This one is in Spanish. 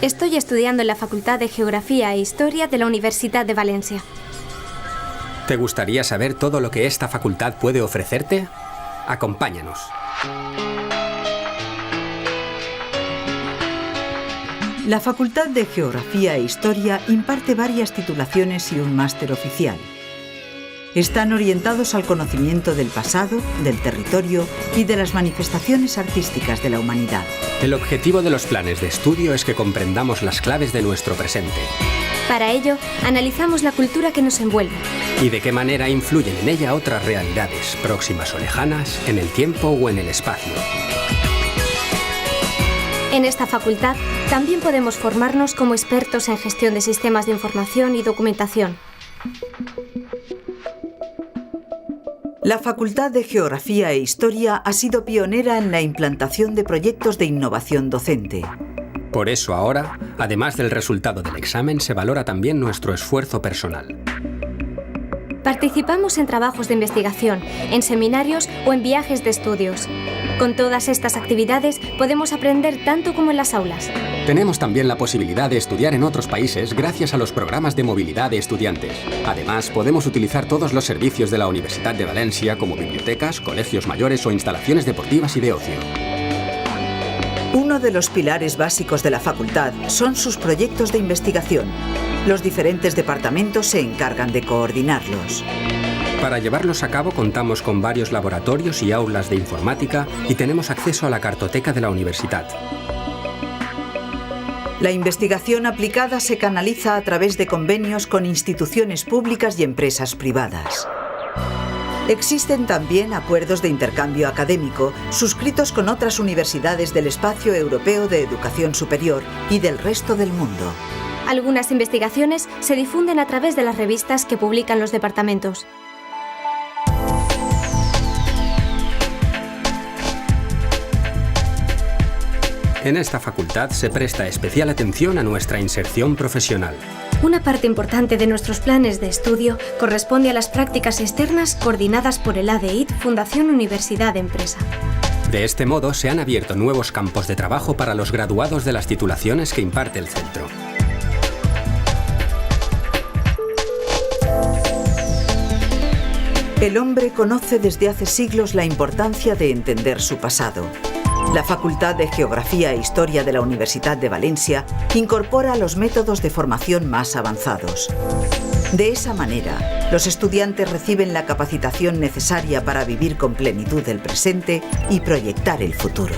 Estoy estudiando en la Facultad de Geografía e Historia de la Universidad de Valencia. ¿Te gustaría saber todo lo que esta facultad puede ofrecerte? Acompáñanos. La Facultad de Geografía e Historia imparte varias titulaciones y un máster oficial. Están orientados al conocimiento del pasado, del territorio y de las manifestaciones artísticas de la humanidad. El objetivo de los planes de estudio es que comprendamos las claves de nuestro presente. Para ello, analizamos la cultura que nos envuelve. Y de qué manera influyen en ella otras realidades, próximas o lejanas, en el tiempo o en el espacio. En esta facultad también podemos formarnos como expertos en gestión de sistemas de información y documentación. La Facultad de Geografía e Historia ha sido pionera en la implantación de proyectos de innovación docente. Por eso ahora, además del resultado del examen, se valora también nuestro esfuerzo personal. Participamos en trabajos de investigación, en seminarios o en viajes de estudios. Con todas estas actividades podemos aprender tanto como en las aulas. Tenemos también la posibilidad de estudiar en otros países gracias a los programas de movilidad de estudiantes. Además, podemos utilizar todos los servicios de la Universidad de Valencia, como bibliotecas, colegios mayores o instalaciones deportivas y de ocio. Uno de los pilares básicos de la facultad son sus proyectos de investigación. Los diferentes departamentos se encargan de coordinarlos. Para llevarlos a cabo contamos con varios laboratorios y aulas de informática y tenemos acceso a la cartoteca de la universidad. La investigación aplicada se canaliza a través de convenios con instituciones públicas y empresas privadas. Existen también acuerdos de intercambio académico suscritos con otras universidades del espacio europeo de educación superior y del resto del mundo. Algunas investigaciones se difunden a través de las revistas que publican los departamentos. En esta facultad se presta especial atención a nuestra inserción profesional. Una parte importante de nuestros planes de estudio corresponde a las prácticas externas coordinadas por el ADEID Fundación Universidad Empresa. De este modo se han abierto nuevos campos de trabajo para los graduados de las titulaciones que imparte el centro. El hombre conoce desde hace siglos la importancia de entender su pasado. La Facultad de Geografía e Historia de la Universidad de Valencia incorpora los métodos de formación más avanzados. De esa manera, los estudiantes reciben la capacitación necesaria para vivir con plenitud el presente y proyectar el futuro.